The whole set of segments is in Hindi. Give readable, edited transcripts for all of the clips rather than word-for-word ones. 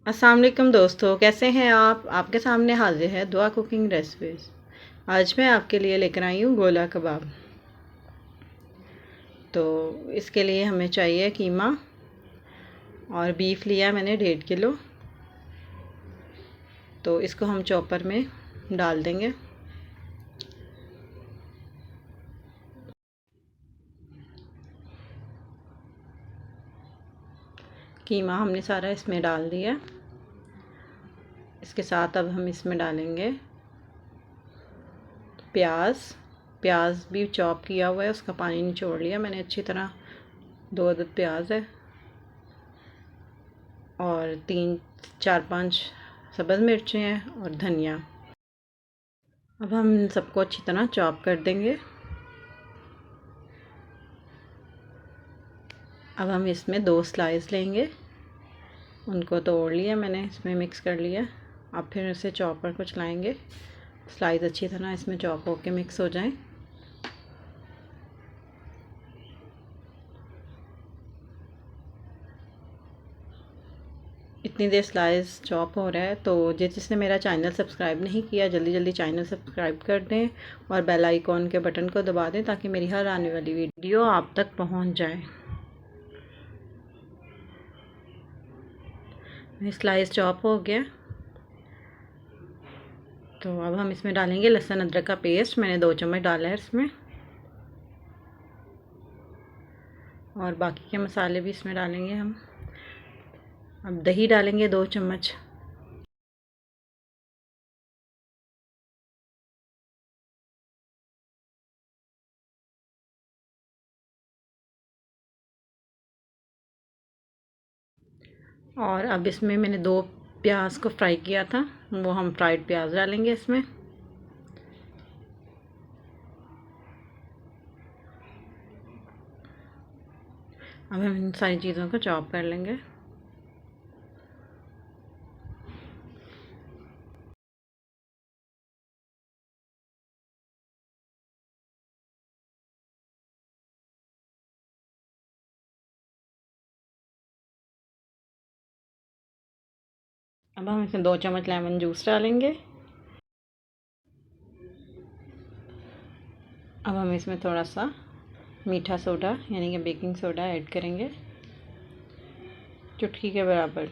अस्सलाम वालेकुम दोस्तों, कैसे हैं आप? आपके सामने हाजिर है दुआ कुकिंग रेसिपीज़। आज मैं आपके लिए लेकर आई हूँ गोला कबाब। तो इसके लिए हमें चाहिए कीमा और बीफ लिया मैंने 1.5 किलो। तो इसको हम चॉपर में डाल देंगे। कीमा हमने सारा इसमें डाल दिया। इसके साथ अब हम इसमें डालेंगे प्याज। प्याज भी चॉप किया हुआ है, उसका पानी निचोड़ लिया मैंने अच्छी तरह। 2 अदद प्याज है और 3 4 5 सब्ज़ मिर्चें हैं और धनिया। अब हम इन सबको अच्छी तरह चॉप कर देंगे। अब हम इसमें 2 स्लाइस लेंगे, उनको तोड़ लिया मैंने, इसमें मिक्स कर लिया। अब फिर इसे चॉपर को चलाएंगे, स्लाइस अच्छी तरह इसमें चॉप होके मिक्स हो जाएं। इतनी देर स्लाइस चॉप हो रहा है, तो जिसने मेरा चैनल सब्सक्राइब नहीं किया जल्दी जल्दी चैनल सब्सक्राइब कर दें और बेल आइकॉन के बटन को दबा दें ताकि मेरी हर आने वाली वीडियो आप तक पहुंच जाए। स्लाइस चॉप हो गया, तो अब हम इसमें डालेंगे लहसुन अदरक का पेस्ट। मैंने 2 चम्मच डाला है इसमें, और बाकी के मसाले भी इसमें डालेंगे हम। अब दही डालेंगे 2 चम्मच। और अब इसमें मैंने 2 प्याज को फ्राई किया था, वो हम फ्राइड प्याज डालेंगे इसमें। अब हम इन सारी चीज़ों को चॉप कर लेंगे। अब हम इसमें 2 चम्मच लेमन जूस डालेंगे। अब हम इसमें थोड़ा सा मीठा सोडा यानी कि बेकिंग सोडा ऐड करेंगे, चुटकी के बराबर।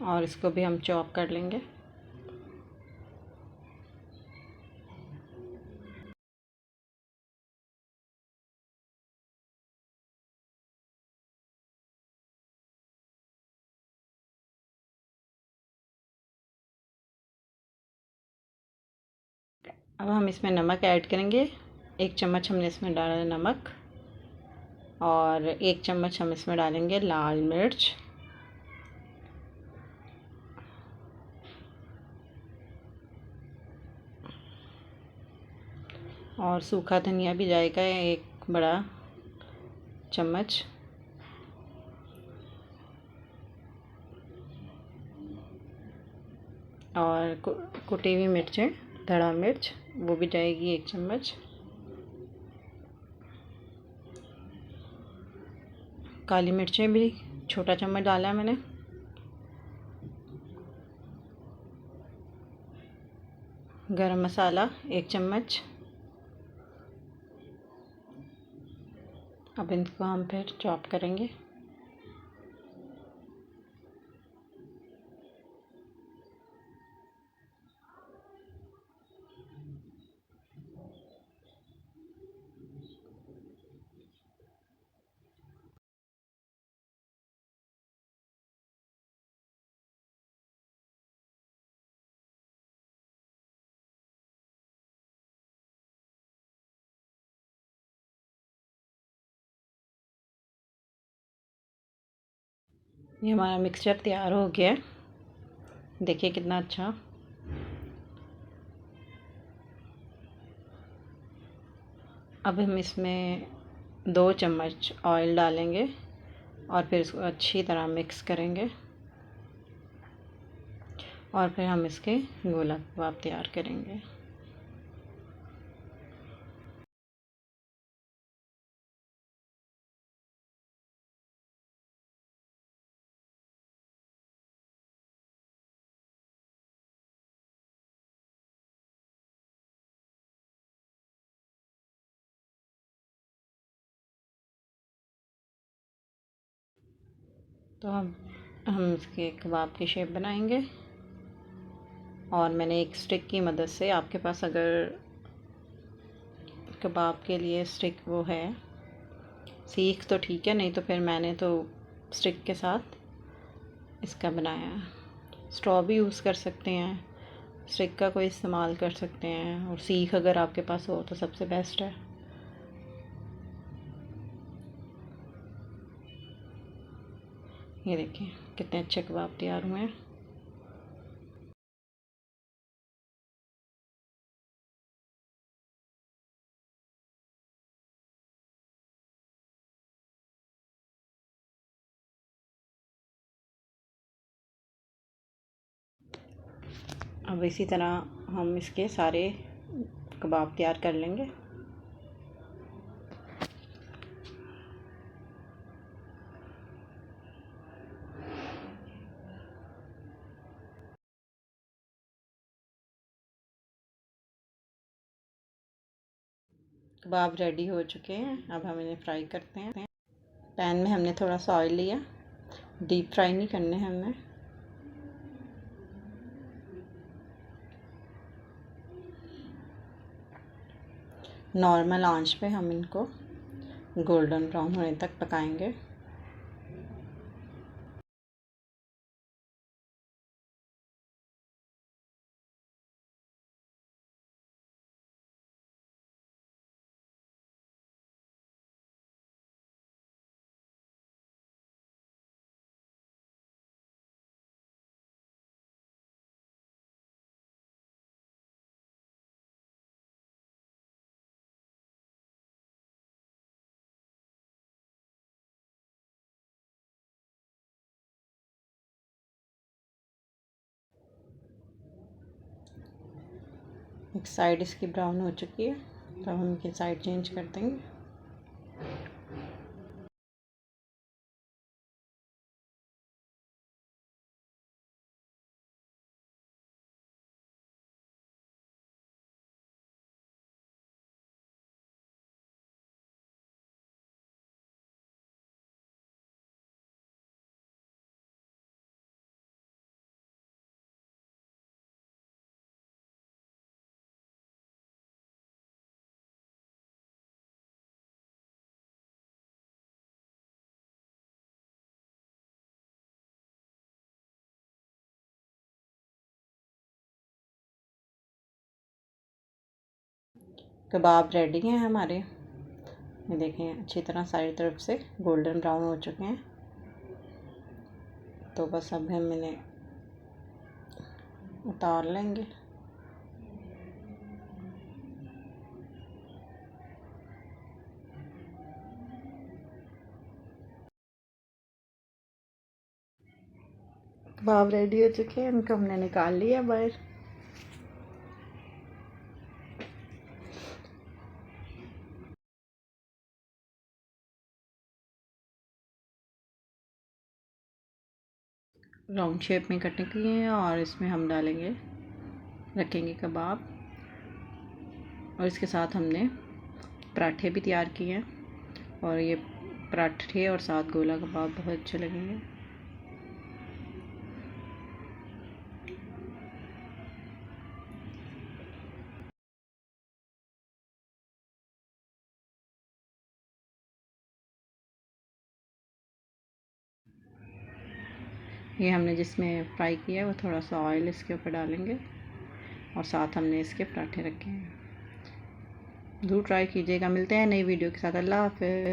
और इसको भी हम चॉप कर लेंगे। अब हम इसमें नमक ऐड करेंगे। 1 चम्मच हमने इसमें डाला है नमक, और 1 चम्मच हम इसमें डालेंगे लाल मिर्च। और सूखा धनिया भी जाएगा 1 बड़ा चम्मच। और कुटी हुई मिर्चें, धड़ा मिर्च, वो भी जाएगी 1 चम्मच। काली मिर्चें भी छोटा चम्मच डाला है मैंने। गरम मसाला 1 चम्मच। अब इनको हम फिर चॉप करेंगे। ये हमारा मिक्सचर तैयार हो गया है, देखिए कितना अच्छा। अब हम इसमें 2 चम्मच ऑयल डालेंगे और फिर इसको अच्छी तरह मिक्स करेंगे, और फिर हम इसके गोला कबाब तैयार करेंगे। तो हम इसके कबाब की शेप बनाएंगे। और मैंने एक स्टिक की मदद से, आपके पास अगर कबाब के लिए स्टिक वो है सीख तो ठीक है, नहीं तो फिर मैंने तो स्टिक के साथ इसका बनाया है। स्ट्रॉ भी यूज़ कर सकते हैं, स्टिक का कोई इस्तेमाल कर सकते हैं, और सीख अगर आपके पास हो तो सबसे बेस्ट है। ये देखिए कितने अच्छे कबाब तैयार हुए हैं। अब इसी तरह हम इसके सारे कबाब तैयार कर लेंगे। कबाब रेडी हो चुके हैं, अब हम इन्हें फ्राई करते हैं। पैन में हमने थोड़ा सा ऑयल लिया, डीप फ्राई नहीं करने हैं हमने। नॉर्मल आंच पे हम इनको गोल्डन ब्राउन होने तक पकाएंगे। एक साइड इसकी ब्राउन हो चुकी है, तो हम इनकी साइड चेंज कर देंगे। कबाब रेडी हैं हमारे। ये देखें अच्छी तरह सारी तरफ से गोल्डन ब्राउन हो चुके हैं। तो बस अब हम इन्हें उतार लेंगे। कबाब रेडी हो चुके हैं, इनको हमने निकाल लिया बाहर। राउंड शेप में कटिंग किए हैं और इसमें हम डालेंगे, रखेंगे कबाब। और इसके साथ हमने पराठे भी तैयार किए हैं, और ये पराठे और साथ गोला कबाब बहुत अच्छे लगेंगे। ये हमने जिसमें फ्राई किया है वो थोड़ा सा ऑयल इसके ऊपर डालेंगे, और साथ हमने इसके पराठे रखे हैं। ज़रूर ट्राई कीजिएगा। मिलते हैं नई वीडियो के साथ। अल्लाह हाफ़िज़।